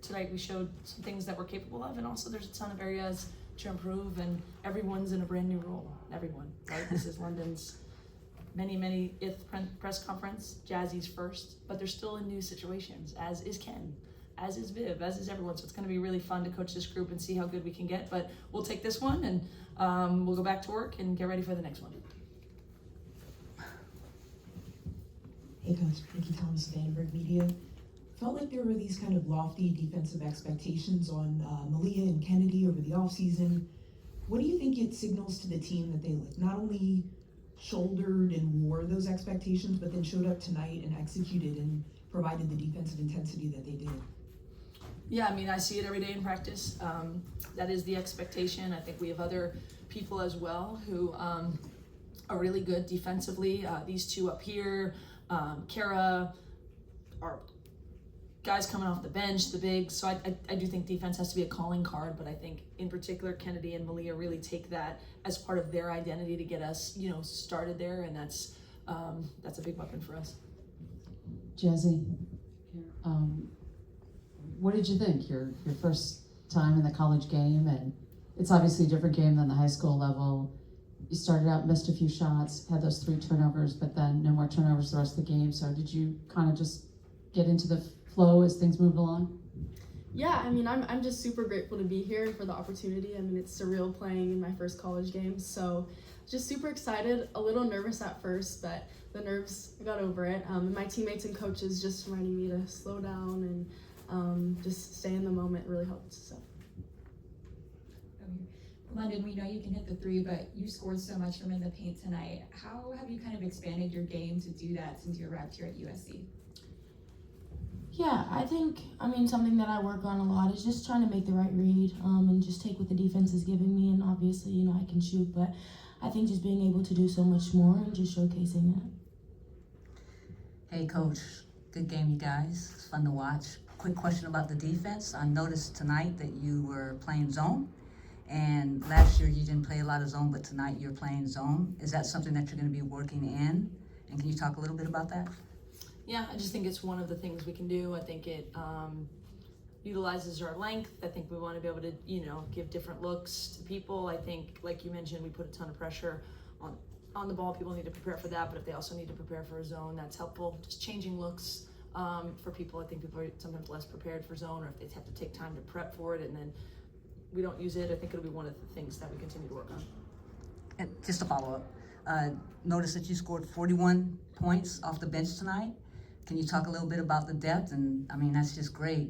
tonight we showed some things that we're capable of, and also there's a ton of areas to improve, and everyone's in a brand new role. Everyone, right? This is Londyn's many press conference, Jazzy's first, but they're still in new situations, as is Ken, as is Viv, as is everyone. So it's going to be really fun to coach this group and see how good we can get. But we'll take this one and we'll go back to work and get ready for the next one. Hey Coach, Nikki Thomas, Vandenberg Media. Felt like there were these kind of lofty defensive expectations on Malia and Kennedy over the offseason. What do you think it signals to the team that they not only shouldered and wore those expectations, but then showed up tonight and executed and provided the defensive intensity that they did? Yeah, I mean, I see it every day in practice. That is the expectation. I think we have other people as well who are really good defensively. These two up here, Kara, are guys coming off the bench, the bigs. So I do think defense has to be a calling card, but I think in particular Kennedy and Malia really take that as part of their identity to get us, started there, and that's a big weapon for us. Jazzy, what did you think? Your first time in the college game, and it's obviously a different game than the high school level. You started out, missed a few shots, had those 3 turnovers, but then no more turnovers the rest of the game. So did you kind of just get into the flow as things moved along? Yeah, I mean, I'm just super grateful to be here and for the opportunity. I mean, it's surreal playing in my first college game, so just super excited, a little nervous at first, but the nerves, I got over it. And my teammates and coaches just reminding me to slow down and just stay in the moment really helped. So. Londynn, we know you can hit the 3, but you scored so much from in the paint tonight. How have you kind of expanded your game to do that since you arrived here at USC? Yeah, I think, something that I work on a lot is just trying to make the right read and just take what the defense is giving me. And obviously, I can shoot, but I think just being able to do so much more and just showcasing that. Hey, Coach. Good game, you guys. It's fun to watch. Quick question about the defense. I noticed tonight that you were playing zone, and last year you didn't play a lot of zone, but tonight you're playing zone. Is that something that you're going to be working in? And can you talk a little bit about that? Yeah, I just think it's one of the things we can do. I think it utilizes our length. I think we want to be able to, give different looks to people. I think, like you mentioned, we put a ton of pressure on the ball. People need to prepare for that, but if they also need to prepare for a zone, that's helpful. Just changing looks for people. I think people are sometimes less prepared for zone, or if they have to take time to prep for it and then we don't use it. I think it'll be one of the things that we continue to work on. And just a follow-up. Notice that you scored 41 points off the bench tonight. Can you talk a little bit about the depth? And that's just great.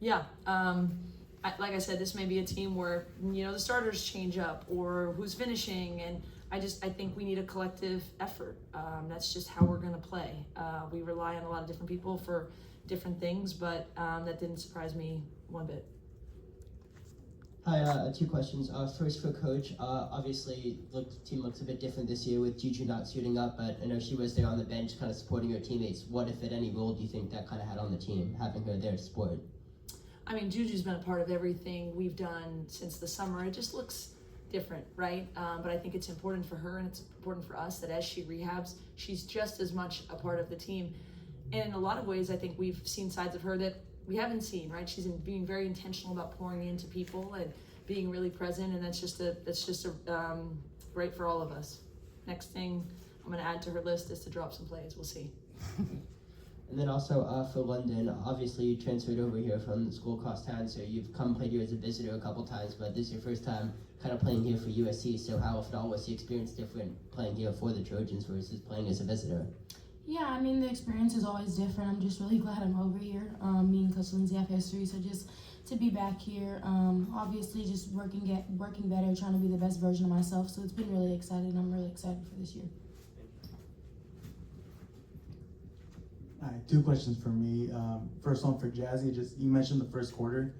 Yeah, like I said, this may be a team where, the starters change up or who's finishing. And I think we need a collective effort. That's just how we're going to play. We rely on a lot of different people for different things, but that didn't surprise me one bit. Hi, 2 questions. First for Coach. Obviously, the team looks a bit different this year with Juju not suiting up, but I know she was there on the bench kind of supporting her teammates. What, if at any role, do you think that kind of had on the team, having her there to support? Juju's been a part of everything we've done since the summer. It just looks different, right? But I think it's important for her and it's important for us that as she rehabs, she's just as much a part of the team. And in a lot of ways, I think we've seen sides of her that we haven't seen, right? She's being very intentional about pouring into people and being really present, and that's just great for all of us. Next thing I'm going to add to her list is to drop some plays. We'll see. And then also for Londynn, obviously you transferred over here from the school across town, so you've come played here as a visitor a couple times, but this is your first time kind of playing here for USC. So how, if at all, was the experience different playing here for the Trojans versus playing as a visitor? Yeah, the experience is always different. I'm just really glad I'm over here. Me and Coach Lindsay have history, so just to be back here, obviously just working better, trying to be the best version of myself. So it's been really exciting. I'm really excited for this year. All right, 2 questions for me. First one for Jazzy. Just you mentioned the first quarter,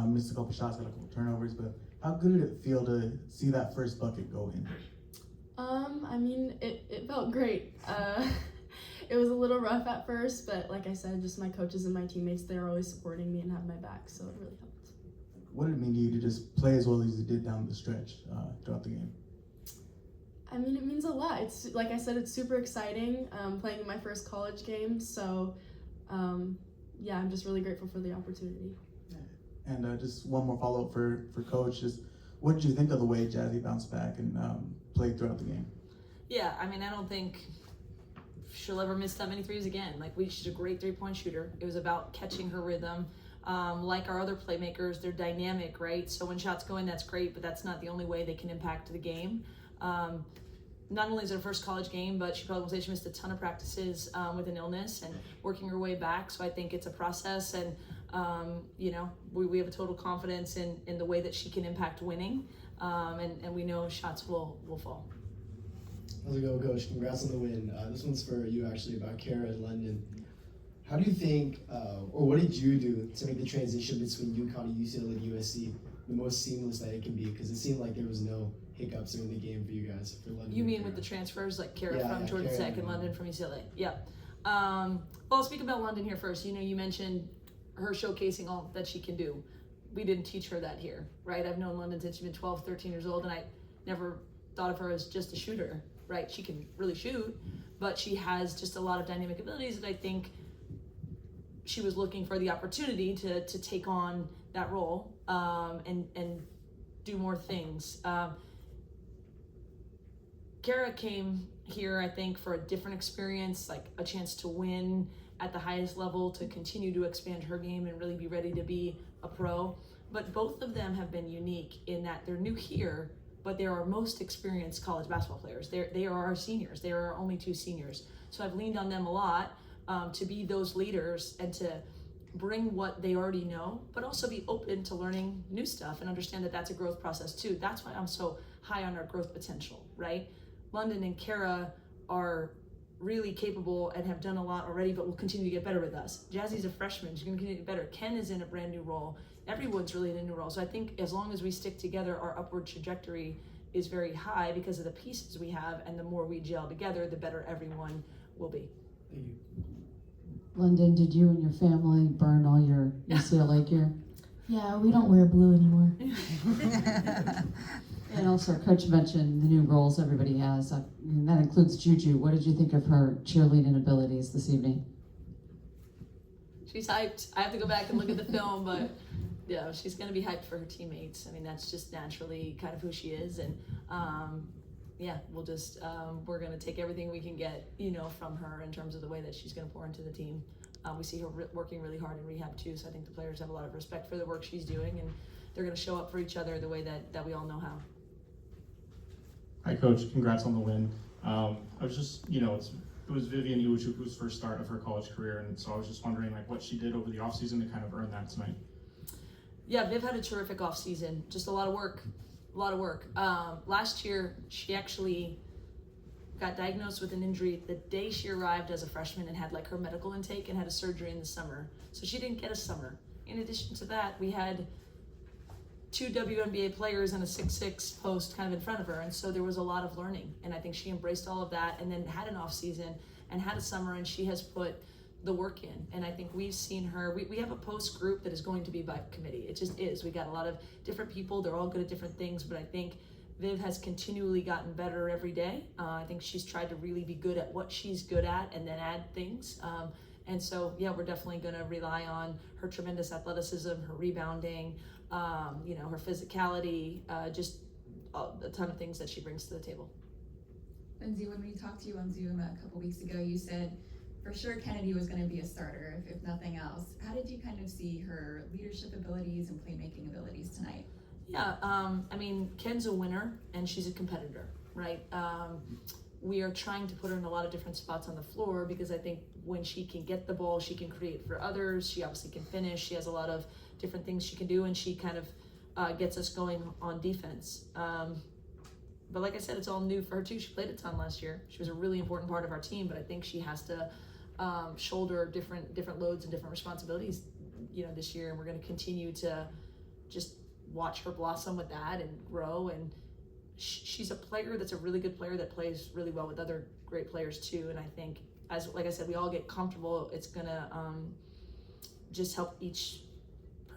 missed a couple shots, got a couple turnovers, but how good did it feel to see that first bucket go in? It felt great. It was a little rough at first, but like I said, just my coaches and my teammates, they're always supporting me and have my back, so it really helped. What did it mean to you to just play as well as you did down the stretch throughout the game? It means a lot. It's like I said, it's super exciting playing in my first college game, so yeah, I'm just really grateful for the opportunity. And just one more follow-up for Coach. Just what did you think of the way Jazzy bounced back and played throughout the game? Yeah, I mean, I don't think she'll ever miss that many threes again. Like, she's a great three-point shooter. It was about catching her rhythm. Like our other playmakers, they're dynamic, right? So when shots go in, that's great, but that's not the only way they can impact the game. Not only is it her first college game, but she probably will say she missed a ton of practices with an illness and working her way back. So I think it's a process, and you know, we have a total confidence in the way that she can impact winning, and we know shots will fall. How's it going, Coach? Congrats on the win. This one's for you, actually, about Kara and Londynn. How do you think, or what did you do to make the transition between UConn and UCLA and USC the most seamless that it can be? Because it seemed like there was no hiccups during the game for you guys, for Londynn. You mean with the transfers, like Kara from Georgia Kara Tech and Londynn from UCLA? Yeah. Well, I'll speak about Londynn here first. You know, you mentioned her showcasing all that she can do. We didn't teach her that here, right? I've known Londynn since she's been 12, 13 years old, and I never thought of her as just a shooter, right? She can really shoot, but she has just a lot of dynamic abilities that I think she was looking for the opportunity to take on that role and do more things. Kara came here, I think, for a different experience, like a chance to win at the highest level, to continue to expand her game and really be ready to be a pro. But both of them have been unique in that they're new here, but they are our most experienced college basketball players. They are our seniors. They are our only two seniors. So I've leaned on them a lot to be those leaders and to bring what they already know, but also be open to learning new stuff and understand that that's a growth process too. That's why I'm so high on our growth potential, right? Londynn and Kara are really capable and have done a lot already, but will continue to get better with us. Jazzy's a freshman, she's gonna continue to get better. Ken is in a brand new role. Everyone's really in a new role. So I think as long as we stick together, our upward trajectory is very high because of the pieces we have, and the more we gel together, the better everyone will be. Thank you. Londynn, did you and your family burn all your UCLA gear? Yeah, we don't wear blue anymore. And also, Coach mentioned the new roles everybody has. And that includes Juju. What did you think of her cheerleading abilities this evening? She's hyped. I have to go back and look at the film, but yeah, she's going to be hyped for her teammates. I mean, that's just naturally kind of who she is. And yeah, we'll just, we're going to take everything we can get, you know, from her in terms of the way that she's going to pour into the team. We see her working really hard in rehab too. So I think the players have a lot of respect for the work she's doing, and they're going to show up for each other the way that we all know how. Hi, Coach. Congrats on the win. I was just, you know, it was Vivian Iwuchukwu's first start of her college career, and so I was just wondering, like, what she did over the offseason to kind of earn that tonight. Yeah, Viv had a terrific offseason. Just a lot of work. Last year, she actually got diagnosed with an injury the day she arrived as a freshman and had like her medical intake and had a surgery in the summer. So she didn't get a summer. In addition to that, we had 2 WNBA players and a 6'6" post kind of in front of her, and so there was a lot of learning, and I think she embraced all of that and then had an off season and had a summer, and she has put the work in. And I think we've seen her, we have a post group that is going to be by committee. It just is. We got a lot of different people, they're all good at different things, but I think Viv has continually gotten better every day. I think she's tried to really be good at what she's good at and then add things. And so, yeah, we're definitely going to rely on her tremendous athleticism, her rebounding, you know, her physicality, just a ton of things that she brings to the table. Lindsay, when we talked to you on Zoom a couple weeks ago, you said for sure Kennedy was going to be a starter, if nothing else. How did you kind of see her leadership abilities and playmaking abilities tonight? Yeah, I mean, Ken's a winner and she's a competitor, right? We are trying to put her in a lot of different spots on the floor because I think when she can get the ball, she can create for others. She obviously can finish. She has a lot of different things she can do, and she kind of gets us going on defense. But like I said, it's all new for her too. She played a ton last year. She was a really important part of our team, but I think she has to shoulder different loads and different responsibilities, you know, this year. And we're going to continue to just watch her blossom with that and grow. And she's a player that's a really good player that plays really well with other great players too. And I think, like I said, we all get comfortable. It's gonna just help each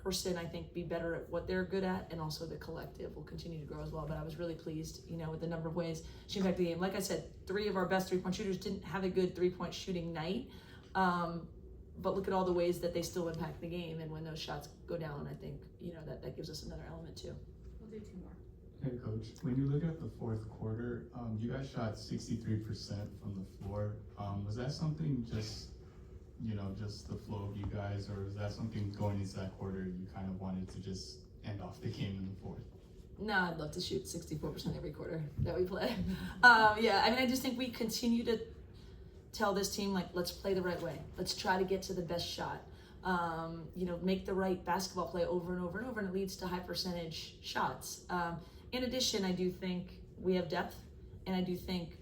person, I think, be better at what they're good at, and also the collective will continue to grow as well. But I was really pleased, you know, with the number of ways she impacted the game. Like I said, 3 of our best 3-point shooters didn't have a good 3-point shooting night. but look at all the ways that they still impact the game, and when those shots go down, I think, you know, that gives us another element too. We'll do 2 more. Hey coach, when you look at the fourth quarter, you guys shot 63% from the floor. Was that something just, you know, just the flow of you guys, or is that something going into that quarter you kind of wanted to just end off the game in the fourth? No, I'd love to shoot 64% every quarter that we play. Yeah, I mean, I just think we continue to tell this team, like, let's play the right way. Let's try to get to the best shot. You know, make the right basketball play over and over and over, and it leads to high percentage shots. In addition, I do think we have depth, and I do think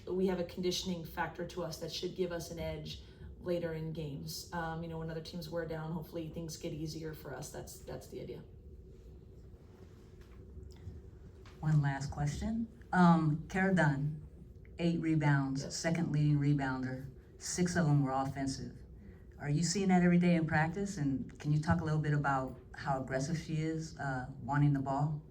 we have a conditioning factor to us that should give us an edge later in games. You know, when other teams wear down, hopefully things get easier for us. That's the idea. One last question. Kara Dunn, 8 rebounds, Yep. second leading rebounder. 6 of them were offensive. Are you seeing that every day in practice? And can you talk a little bit about how aggressive she is, wanting the ball?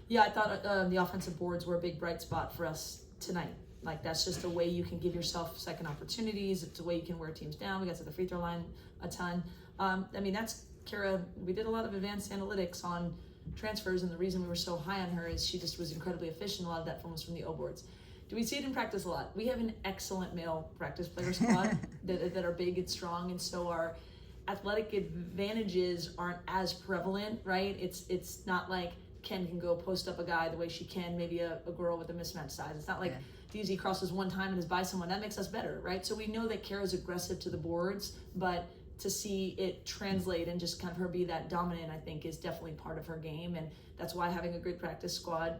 Yeah, I thought the offensive boards were a big bright spot for us tonight. Like, that's just a way you can give yourself second opportunities. It's a way you can wear teams down. We got to the free throw line a ton. I mean, that's Kara. We did a lot of advanced analytics on transfers, and the reason we were so high on her is she just was incredibly efficient. A lot of that was from the O boards. Do we see it in practice a lot? We have an excellent male practice player squad that are big and strong, and so our athletic advantages aren't as prevalent, right? It's not like Ken can go post up a guy the way she can, maybe a girl with a mismatched size. It's not like DZ crosses one time and is by someone. That makes us better, right? So we know that Kara's aggressive to the boards, but to see it translate and just kind of her be that dominant, I think, is definitely part of her game. And that's why having a great practice squad,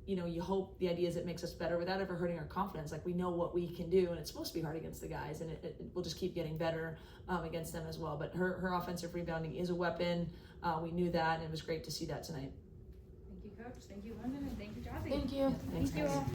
you know, you hope the idea is it makes us better without ever hurting our confidence. Like, we know what we can do, and it's supposed to be hard against the guys, and it will just keep getting better against them as well. But her offensive rebounding is a weapon. We knew that, and it was great to see that tonight. Thank you, Coach. Thank you, Londynn, and thank you, Jazzy. Thank you. Thanks, Thank you guys. all.